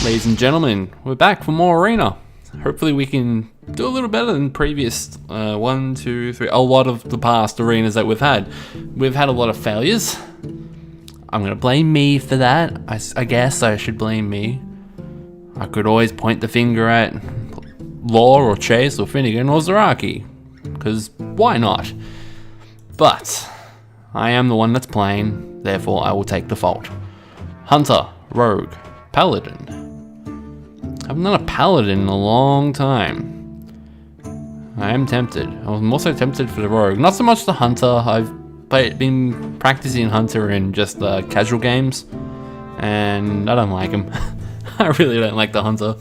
Ladies and gentlemen, we're back for more arena. Hopefully we can do a little better than previous a lot of the past arenas that we've had. We've had a lot of failures. I'm gonna blame me for that. I guess I should blame me. I could always point the finger at Law or Chase or Finnegan or Zaraki, because why not? But I am the one that's playing, therefore I will take the fault. Hunter, Rogue, Paladin. I haven't done a Paladin in a long time. I am tempted. I'm also tempted for the Rogue. Not so much the Hunter. I've been practicing Hunter in just casual games, and I don't like him. I really don't like the Hunter.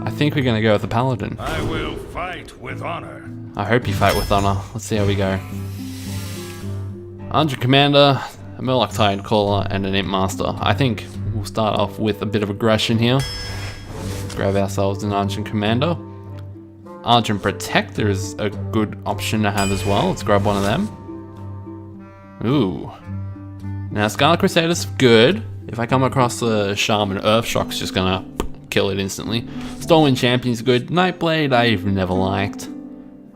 I think we're gonna go with the Paladin. I will fight with honor. I hope you fight with honor. Let's see how we go. Argent Commander, a Murloc Tide Caller, and an Imp Master. I think we'll start off with a bit of aggression here. Grab ourselves an Argent Commander. Argent Protector is a good option to have as well. Let's grab one of them. Ooh. Now Scarlet Crusader's good. If I come across a Shaman, Earthshock's just gonna kill it instantly. Stormwind Champion's good. Nightblade I've never liked.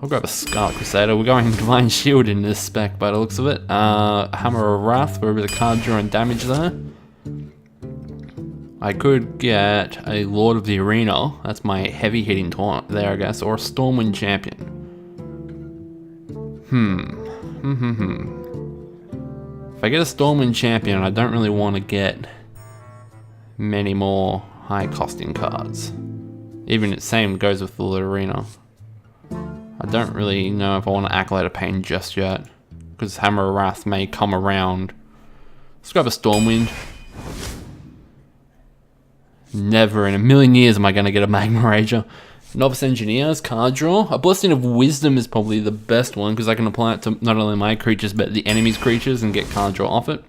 I'll grab a Scarlet Crusader. We're going Divine Shield in this spec by the looks of it. Hammer of Wrath for a bit of card draw and damage there. I could get a Lord of the Arena. That's my heavy hitting taunt there, I guess. Or a Stormwind Champion. If I get a Stormwind Champion, I don't really want to get many more high costing cards. Even the same goes with the Lord Arena. I don't really know if I want to Acolyte of Pain just yet, because Hammer of Wrath may come around. Let's grab a Stormwind. Never in a million years am I going to get a Magma Rager. Novice Engineers, card draw. A Blessing of Wisdom is probably the best one, because I can apply it to not only my creatures, but the enemy's creatures and get card draw off it.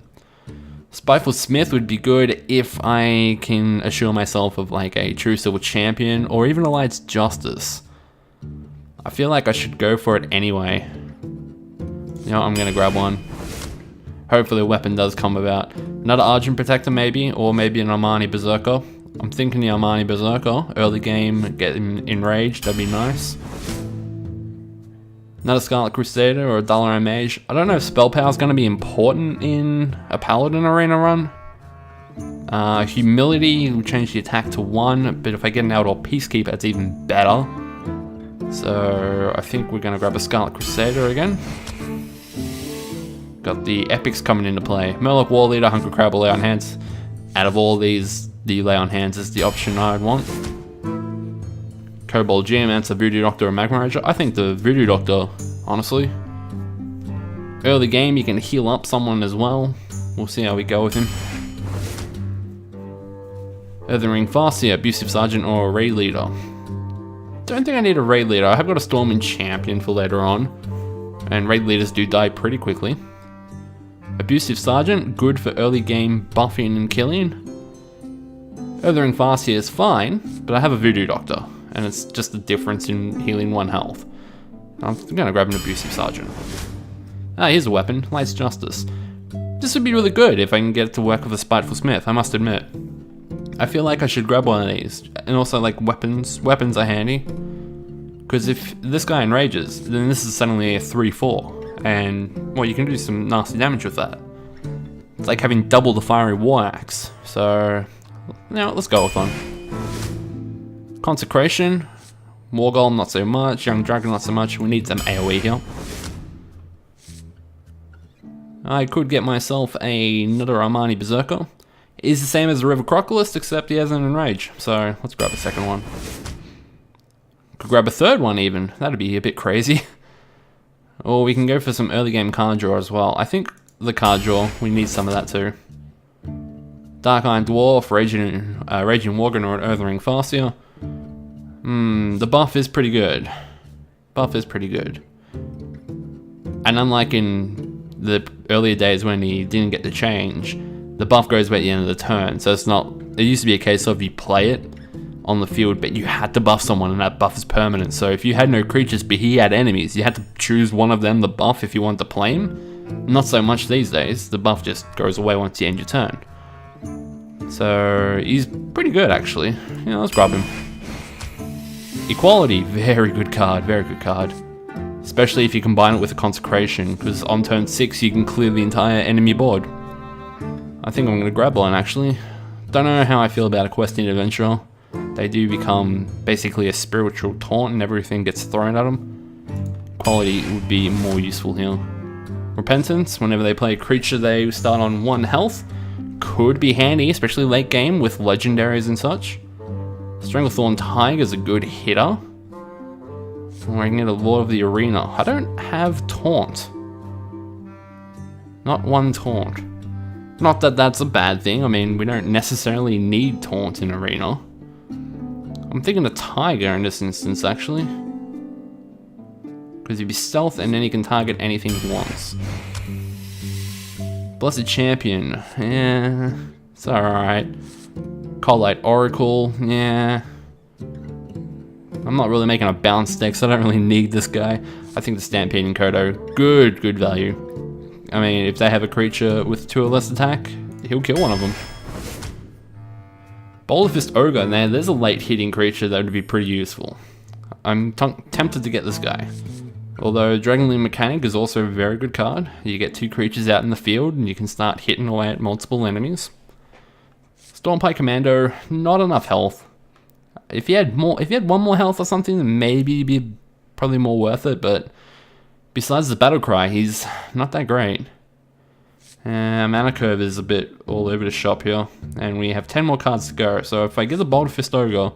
Spiteful Smith would be good if I can assure myself of like a True Silver Champion, or even a Light's Justice. I feel like I should go for it anyway. You know, I'm gonna grab one. Hopefully a weapon does come about. Another Argent Protector maybe, or maybe an Armani Berserker. I'm thinking the Armani Berserker. Early game, get enraged, that'd be nice. Another Scarlet Crusader or a Dalaran Mage. I don't know if Spell Power is gonna be important in a Paladin arena run. Humility will change the attack to 1, but if I get an Outdoor Peacekeeper, it's even better. So I think we're gonna grab a Scarlet Crusader again. Got the epics coming into play. Murloc War Leader, Hunker Crab, or Lay on Hands. Out of all these, the Lay on Hands is the option I'd want. Kobold Geomancer, Voodoo Doctor, or Magma Rager. I think the Voodoo Doctor, honestly. Early game, you can heal up someone as well. We'll see how we go with him. Earthen Ring Farseer, Abusive Sergeant, or a Raid Leader. Don't think I need a Raid Leader. I have got a Stormwind Champion for later on, and Raid Leaders do die pretty quickly. Abusive Sergeant, good for early game buffing and killing. Earthen Ring Farseer is fine, but I have a Voodoo Doctor, and it's just the difference in healing 1 health. I'm gonna grab an Abusive Sergeant. Here's a weapon, Light's Justice. This would be really good if I can get it to work with a Spiteful Smith, I must admit. I feel like I should grab one of these. And also like weapons are handy. Because if this guy enrages, then this is suddenly a 3-4. And, well, you can do some nasty damage with that. It's like having double the Fiery War Axe. So, now let's go with one. Consecration. War Golem, not so much. Young Dragon, not so much. We need some AoE here. I could get myself another Armani Berserker. Is the same as the River Crocodilist, except he has an Enrage. So let's grab a second one. Could grab a third one even. That'd be a bit crazy. Or we can go for some early game card draw as well. I think the card draw, we need some of that too. Dark Iron Dwarf, Raging Worgen, or an Earthen Ring Farseer. The buff is pretty good. And unlike in the earlier days when he didn't get the change, the buff goes away at the end of the turn, so it's not. It used to be a case of you play it on the field, but you had to buff someone, and that buff is permanent. So if you had no creatures, but he had enemies, you had to choose one of them the buff if you wanted to play him. Not so much these days. The buff just goes away once you end your turn. So he's pretty good actually. Yeah, let's grab him. Equality, very good card, very good card. Especially if you combine it with a Consecration, because on turn 6 you can clear the entire enemy board. I think I'm going to grab one actually. Don't know how I feel about a Questing Adventurer. They do become basically a spiritual taunt and everything gets thrown at them. Quality would be more useful here. Repentance, whenever they play a creature they start on 1 health. Could be handy, especially late game with legendaries and such. Stranglethorn Tiger's a good hitter. Or I can get a Lord of the Arena. I don't have Taunt. Not 1 Taunt. Not that that's a bad thing, I mean, we don't necessarily need Taunt in Arena. I'm thinking a Tiger in this instance, actually. Because he'd be stealth and then he can target anything he wants. Blessed Champion, yeah, it's alright. Coldlight Oracle, yeah. I'm not really making a bounce deck, so I don't really need this guy. I think the Stampeding Kodo, good value. I mean, if they have a creature with 2 or less attack, he'll kill one of them. Boulder Fist Ogre, now there's a late hitting creature that would be pretty useful. I'm tempted to get this guy. Although Dragonlink Mechanic is also a very good card. You get 2 creatures out in the field and you can start hitting away at multiple enemies. Stormpike Commando, not enough health. If you had 1 more health or something, then maybe it'd be probably more worth it, but besides the battle cry, he's not that great. Mana curve is a bit all over the shop here, and we have 10 more cards to go, so if I get the Boulder Fist Ogre,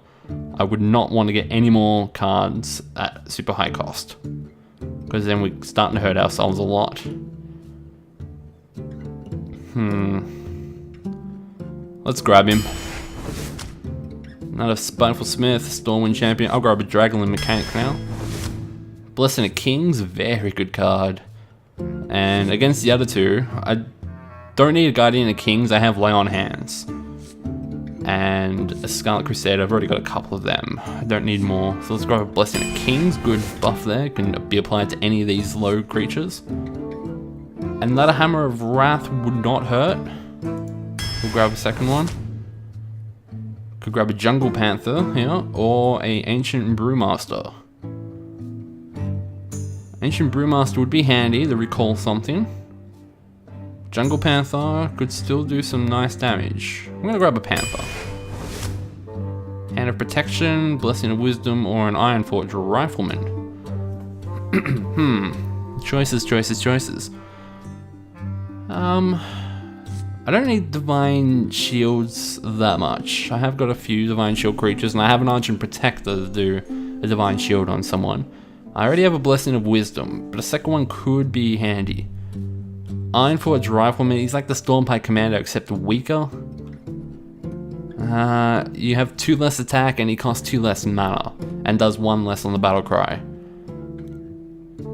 I would not want to get any more cards at super high cost, because then we're starting to hurt ourselves a lot. Let's grab him. Another Spiteful Smith, Stormwind Champion. I'll grab a Dragonlink Mechanic now. Blessing of Kings, very good card. And against the other 2, I don't need a Guardian of Kings, I have Lay on Hands. And a Scarlet Crusader, I've already got a couple of them. I don't need more. So let's grab a Blessing of Kings, good buff there, can be applied to any of these low creatures. And that Hammer of Wrath would not hurt. We'll grab a second one. Could grab a Jungle Panther here, or a Ancient Brewmaster. Ancient Brewmaster would be handy to recall something. Jungle Panther could still do some nice damage. I'm gonna grab a Panther. Hand of Protection, Blessing of Wisdom, or an Ironforge Rifleman. Choices. I don't need Divine Shields that much. I have got a few Divine Shield creatures, and I have an Argent Protector to do a Divine Shield on someone. I already have a Blessing of Wisdom, but a second one could be handy. Ironforge Rifleman, he's like the Stormpike Commando, except weaker. You have 2 less attack, and he costs 2 less mana, and does 1 less on the battle cry.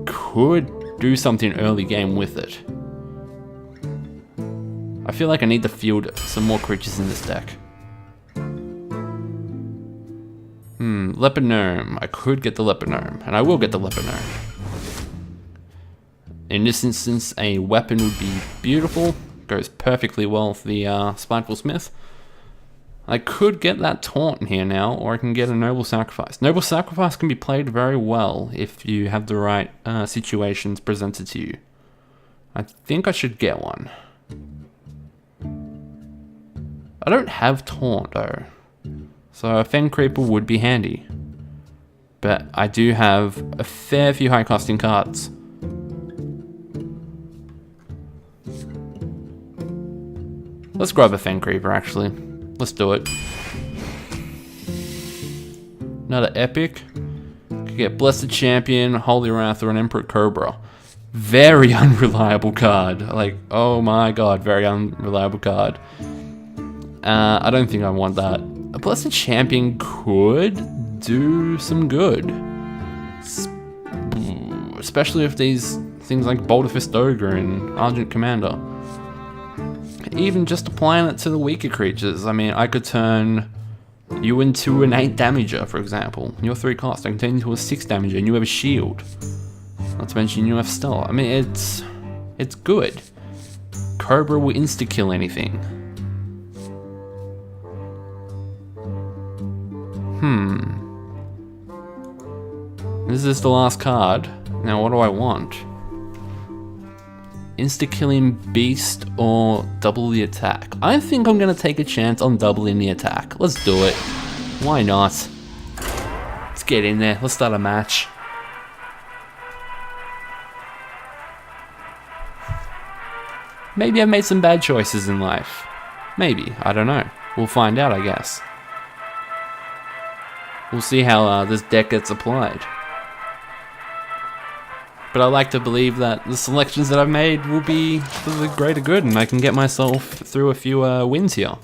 Could do something early game with it. I feel like I need to field some more creatures in this deck. Leopard Gnome. I could get the Leopard Gnome, and I will get the Leopard Gnome. In this instance, a weapon would be beautiful. Goes perfectly well with the Spiteful Smith. I could get that Taunt in here now, or I can get a Noble Sacrifice. Noble Sacrifice can be played very well if you have the right situations presented to you. I think I should get one. I don't have Taunt though, so a Fen Creeper would be handy. But I do have a fair few high costing cards. Let's grab a Fen Creeper actually. Let's do it. Another epic. Could get Blessed Champion, Holy Wrath, or an Emperor Cobra. Very unreliable card. Like, oh my god, very unreliable card. I don't think I want that. A Blessed Champion could do some good. Especially if these things like Boulder Fist Ogre and Argent Commander. Even just applying it to the weaker creatures. I mean, I could turn you into an 8 damager, for example. You're 3 cost. I can turn you into a 6 damager and you have a shield. Not to mention you have stealth. I mean, it's good. Cobra will insta-kill anything. This is the last card. Now what do I want? Insta-killing beast or double the attack? I think I'm gonna take a chance on doubling the attack. Let's do it. Why not? Let's get in there. Let's start a match. Maybe I've made some bad choices in life. Maybe. I don't know. We'll find out, I guess. We'll see how this deck gets applied. But I like to believe that the selections that I've made will be for the greater good and I can get myself through a few wins here.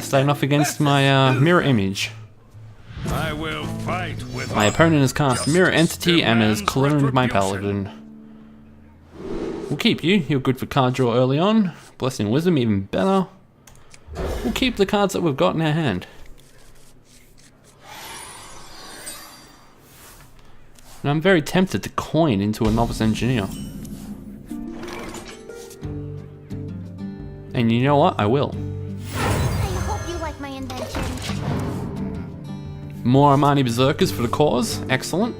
Starting off against my mirror image. I will fight with My opponent has cast Mirror Entity and has cloned my paladin. We'll keep you. You're good for card draw early on. Blessing and Wisdom even better. We'll keep the cards that we've got in our hand. And I'm very tempted to coin into a Novice Engineer. And you know what? I will. I hope you like my invention. More Armani Berserkers for the cause. Excellent.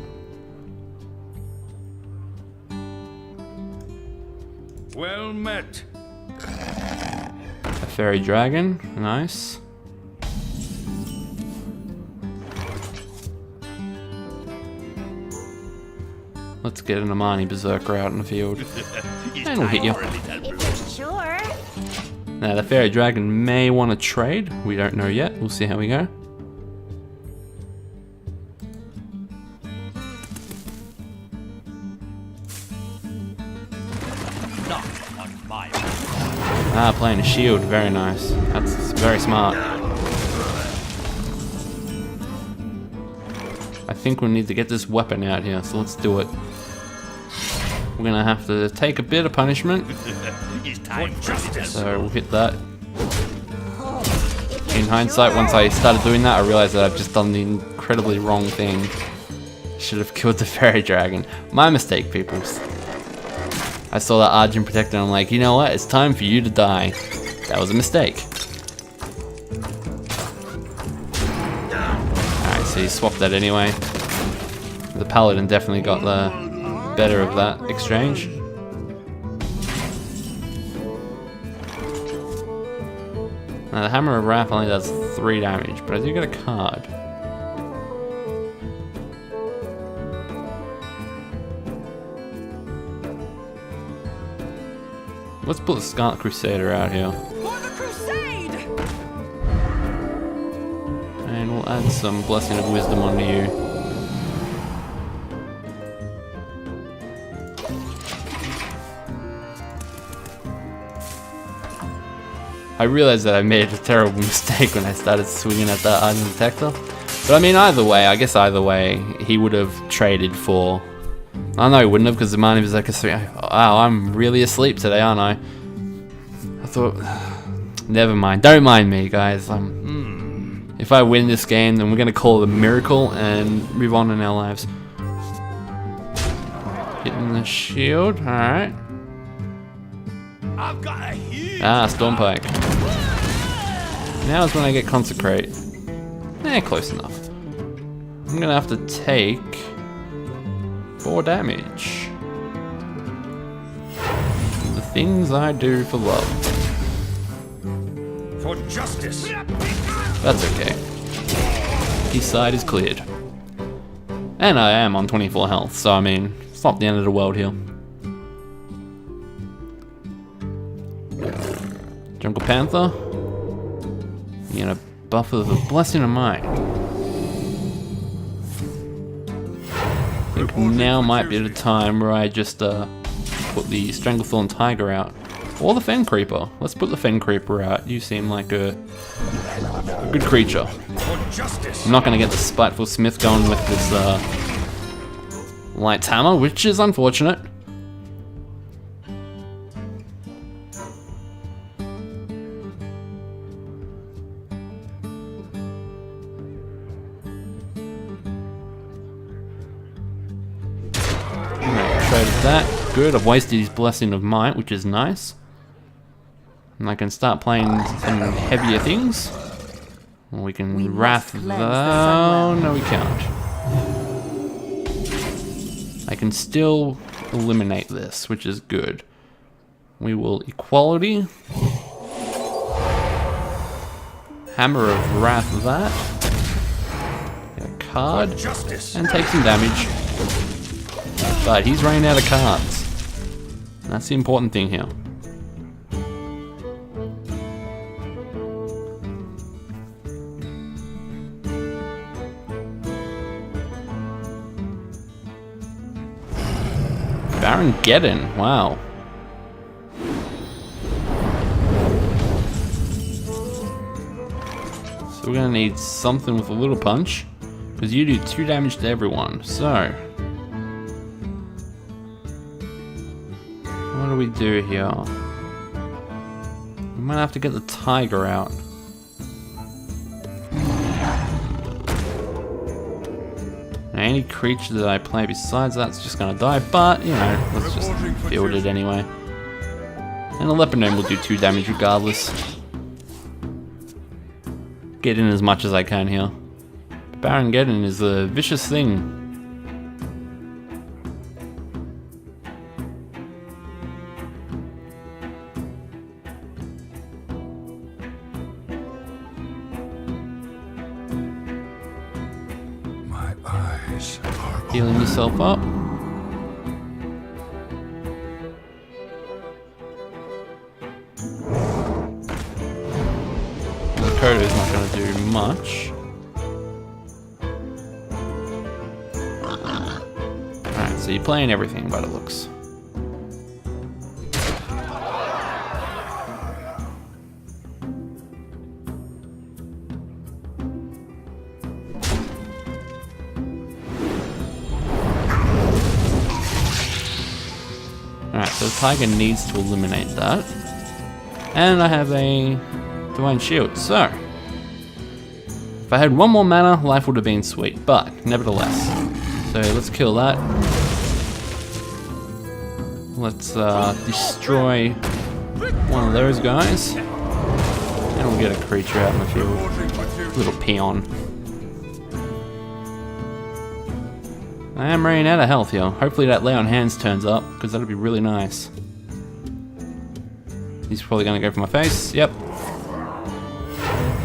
Well met. A Fairy Dragon. Nice. Let's get an Armani Berserker out in the field. And we'll hit you. If you're sure. Now, the Fairy Dragon may want to trade. We don't know yet. We'll see how we go. Playing a shield. Very nice. That's very smart. I think we need to get this weapon out here, so let's do it. We're gonna have to take a bit of punishment. So we'll hit that. In hindsight, once I started doing that, I realized that I've just done the incredibly wrong thing. Should have killed the Fairy Dragon. My mistake, peoples. I saw that Argent Protector and I'm like, you know what? It's time for you to die. That was a mistake. Alright, so you swapped that anyway. The Paladin definitely got the better of that exchange. Now the Hammer of Wrath only does 3 damage, but I do get a card. Let's put the Scarlet Crusader out here. For the crusade! And we'll add some Blessing of Wisdom onto you. I realized that I made a terrible mistake when I started swinging at that Argent Protector. But I mean, either way, I guess either way, he would have traded for... I know he wouldn't have, because the Armani Berserker 3... Wow, I'm really asleep today, aren't I? I thought... Never mind. Don't mind me, guys. If I win this game, then we're going to call it a miracle and move on in our lives. Hitting the shield. Alright. I've got a huge Stormpike. Now is when I get Consecrate. Close enough. I'm going to have to take... 4 damage. The things I do for love. for justice. That's okay. His side is cleared. And I am on 24 health, so I mean, it's not the end of the world here. Jungle Panther. You're gonna buff with a Blessing of Might. I think now might be the time where I just put the Stranglethorn Tiger out. Or the Fen Creeper. Let's put the Fen Creeper out. You seem like a good creature. I'm not gonna get the Spiteful Smith going with this Light Hammer, which is unfortunate. Traded that. Good, I've wasted his Blessing of Might, which is nice. And I can start playing some heavier things. We can We wrath must though. cleanse the Sunwell. No, we can't. I can still eliminate this, which is good. We will equality. Hammer of Wrath that. Get a card. Justice. And take some damage. But he's running out of cards. That's the important thing here. Baron Geddon, wow. So we're gonna need something with a little punch, because you do 2 damage to everyone. So, what do we do here? We might have to get the tiger out. Now, any creature that I play besides that's just gonna die, but you know, let's just field it anyway. And a Leopardome will do 2 damage regardless. Get in as much as I can here. Baron Geddon is a vicious thing. My eyes are Healing yourself up. Dakota is not going to do much. Alright, so you're playing everything by the looks. Alright, so the tiger needs to eliminate that. And I have a Divine Shield, so if I had 1 more mana, life would have been sweet, but nevertheless. So let's kill that. Let's destroy one of those guys. And we'll get a creature out in the field. Little peon. I am running out of health here. Hopefully that Lay on Hands turns up, because that'll be really nice. He's probably going to go for my face. Yep.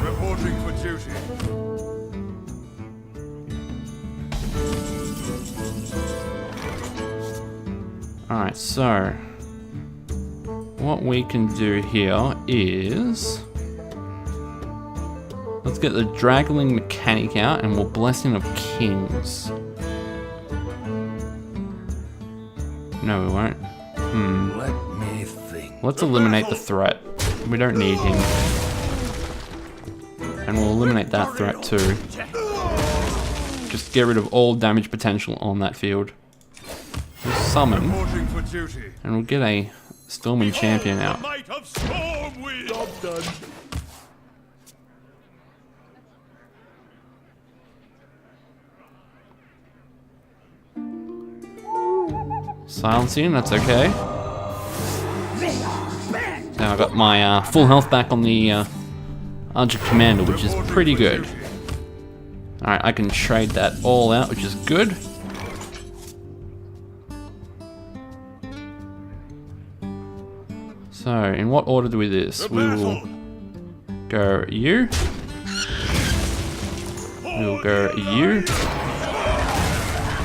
reporting for duty. Alright, so what we can do here is let's get the Draggling Mechanic out and we'll Blessing of Kings. No, we won't. Let me think. Let's eliminate the threat. We don't need him. And we'll eliminate that threat too. Just get rid of all damage potential on that field. We'll summon, Reporting for duty. and we'll get a Storming Champion out. Might of Stormwind. Job done. Silencing, that's okay. Now I got my full health back on the Archer Commander, which is pretty good. Alright, I can trade that all out, which is good. So, in what order do we do this? We will go you. We will go you.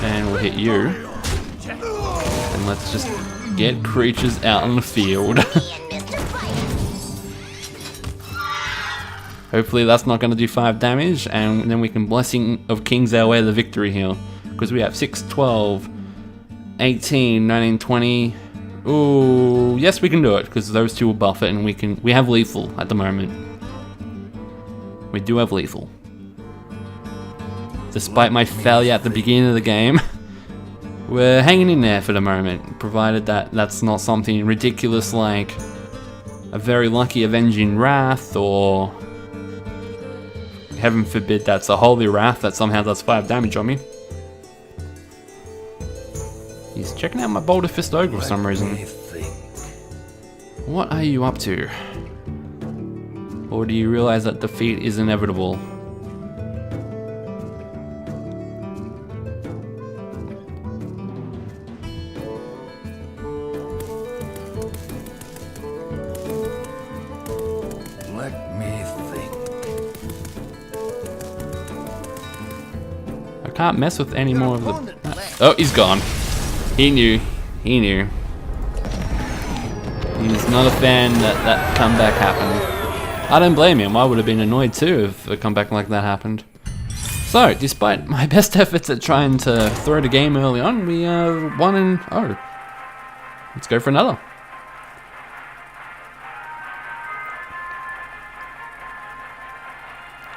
And we'll hit you. And let's just get creatures out on the field. Hopefully that's not going to do 5 damage, and then we can Blessing of Kings our way to the victory here. Because we have 6, 12, 18, 19, 20. Ooh, yes, we can do it, because those two will buff it, and we have lethal at the moment. We do have lethal. Despite my failure at the beginning of the game, we're hanging in there for the moment, provided that that's not something ridiculous like a very lucky Avenging Wrath, or heaven forbid that's a Holy Wrath that somehow does 5 damage on me. He's checking out my Boulder Fist Ogre for some reason. What are you up to? Or do you realize that defeat is inevitable? Let me think. I can't mess with any more of the... Oh, he's gone. He knew. He knew. He's not a fan that that comeback happened. I don't blame him. I would have been annoyed too if a comeback like that happened. So, despite my best efforts at trying to throw the game early on, we are 1-0. Let's go for another.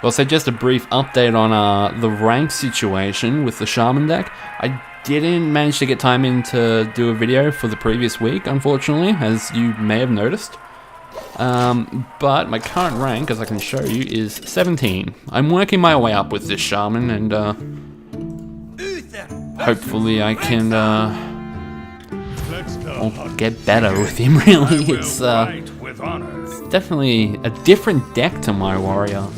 Also, just a brief update on the rank situation with the Shaman deck. I didn't manage to get time in to do a video for the previous week, unfortunately, as you may have noticed. But my current rank, as I can show you, is 17. I'm working my way up with this Shaman, and hopefully I can get better with him, really. It's definitely a different deck to my warrior.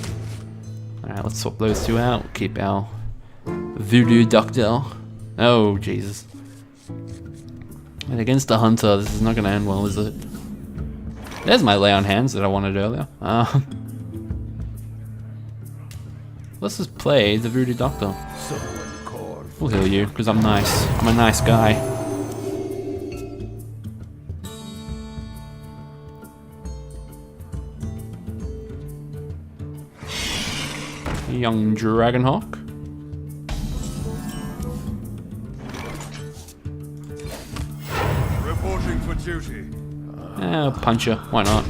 Alright, let's swap those two out. Keep our Voodoo Doctor. Oh, Jesus. And against the Hunter, this is not going to end well, is it? There's my lay on hands that I wanted earlier. Let's just play the Voodoo Doctor. We'll heal you, because I'm nice. I'm a nice guy. Young Dragonhawk. Reporting for duty. I'll punch you. Why not?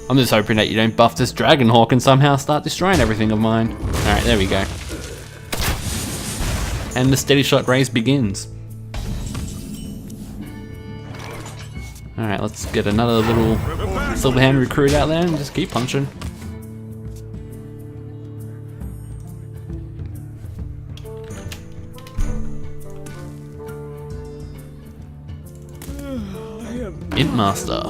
I'm just hoping that you don't buff this Dragonhawk and somehow start destroying everything of mine. Alright, there we go. And the steady shot race begins. Alright, let's get another little Silverhand recruit out there and just keep punching. Imp Master.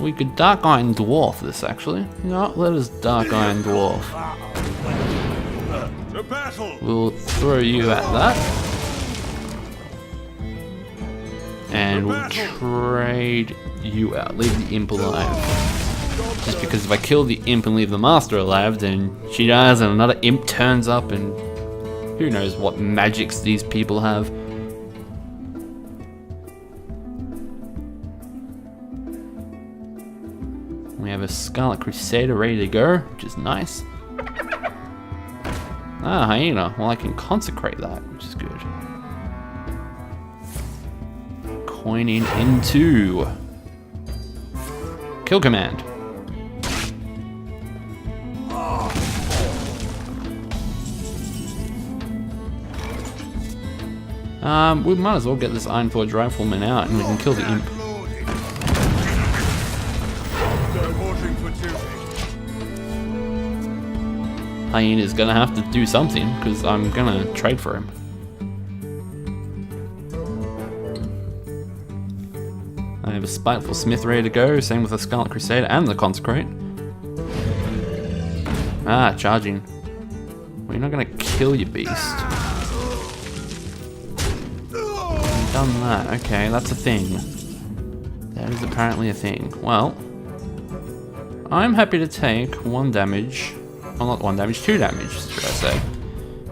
We could Dark Iron Dwarf this actually. You know what? Let us Dark Iron Dwarf. We'll throw you at that. And we'll trade you out. Leave the Imp alive. Just because if I kill the Imp and leave the Master alive, then she dies and another Imp turns up and who knows what magics these people have. We have a Scarlet Crusader ready to go, which is nice. Ah, Hyena. Well, I can consecrate that, which is good. Coining into Kill Command. We might as well get this Ironforge Rifleman out and we can kill the Imp. Hyena's gonna have to do something, because I'm gonna trade for him. I have a Spiteful Smith ready to go, same with the Scarlet Crusader and the Consecrate. Ah, charging. Well, you're not gonna kill your beast. Done that, okay, that's a thing. That is apparently a thing. Well, I'm happy to take 1 damage. Well, not 1 damage, 2 damage, should I say.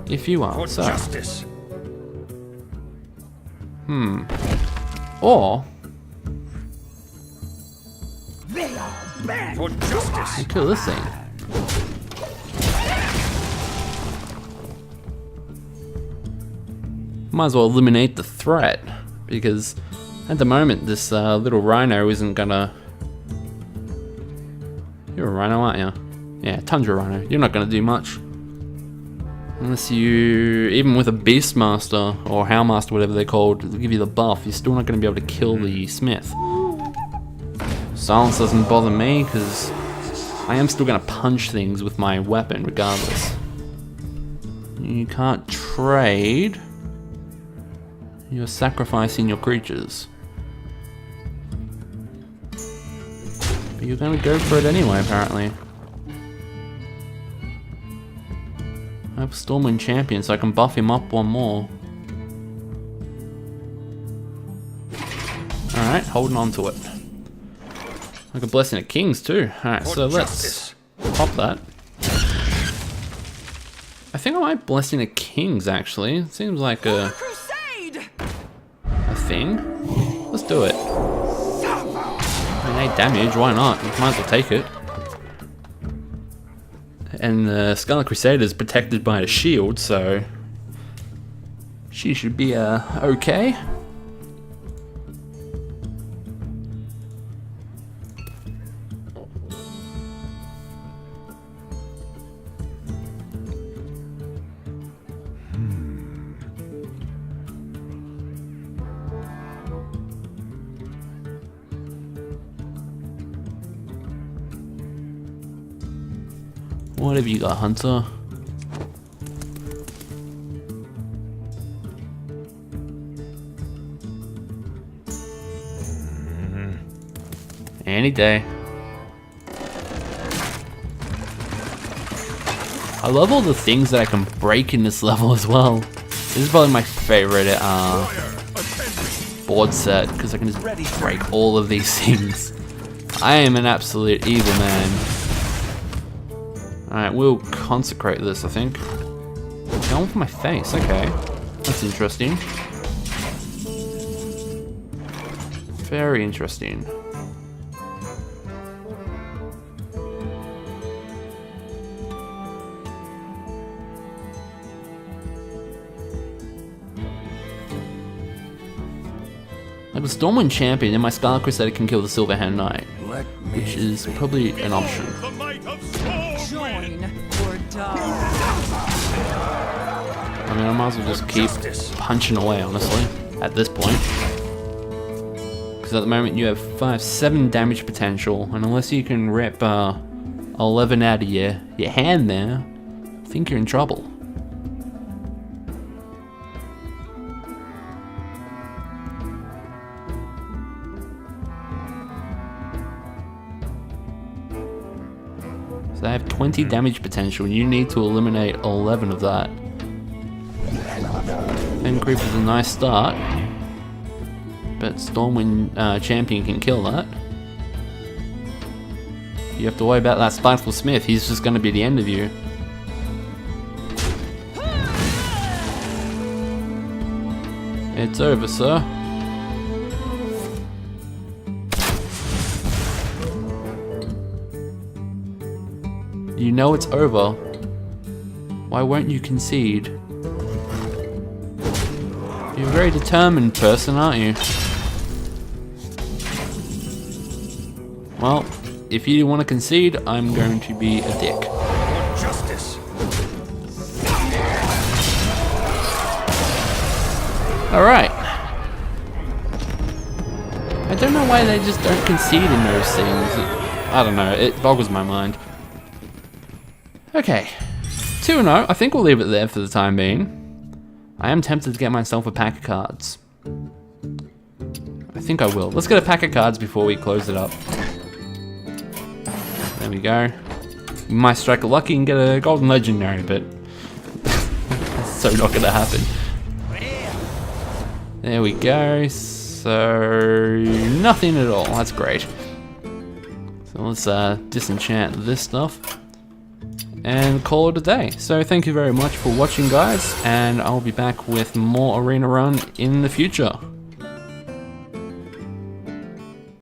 If you are, so. Or For justice. we'll kill this thing. Might as well eliminate the threat, because at the moment this little rhino isn't gonna... You're a rhino, aren't you? Yeah, Tundra Rhino. You're not gonna do much. Unless you... Even with a Beastmaster, or Howlmaster, whatever they're called, they'll give you the buff, you're still not gonna be able to kill the Smith. Silence doesn't bother me because I am still going to punch things with my weapon regardless. You can't trade. You're sacrificing your creatures. But you're going to go for it anyway, apparently. I have Stormwind Champion, so I can buff him up one more. Alright, holding on to it. Like a Blessing of Kings too. Alright, so let's pop that. I think I might Blessing of Kings actually. It seems like a thing. Let's do it. I mean, 8 damage, why not? You might as well take it. And the Scarlet Crusader is protected by a shield, so she should be okay. What have you got, Hunter? Any day. I love all the things that I can break in this level as well. This is probably my favorite board set because I can just break all of these things. I am an absolute evil man. Alright, we'll consecrate this, I think. Going for my face, okay. That's interesting. Very interesting. Like a Stormwind Champion and my Scarlet Crusader can kill the Silverhand Knight, which is probably an option. Join or die. I mean, I might as well just keep punching away, honestly, at this point. Because at the moment you have 7 damage potential, and unless you can rip 11 out of your hand there, I think you're in trouble. So I have 20 damage potential, and you need to eliminate 11 of that. Fen Creep is a nice start, but Stormwind Champion can kill that. You have to worry about that Spiteful Smith, he's just going to be the end of you. It's over, sir. You know it's over. Why won't you concede? You're a very determined person, aren't you? Well, if you want to concede, I'm going to be a dick. Justice. Alright. I don't know why they just don't concede in those things. I don't know, it boggles my mind. Okay, 2-0. I think we'll leave it there for the time being. I am tempted to get myself a pack of cards. I think I will. Let's get a pack of cards before we close it up. There we go. We might strike a lucky and get a golden legendary, but that's so not gonna happen. There we go. So nothing at all. That's great. So let's disenchant this stuff and call it a day. So thank you very much for watching, guys, and I'll be back with more Arena Run in the future.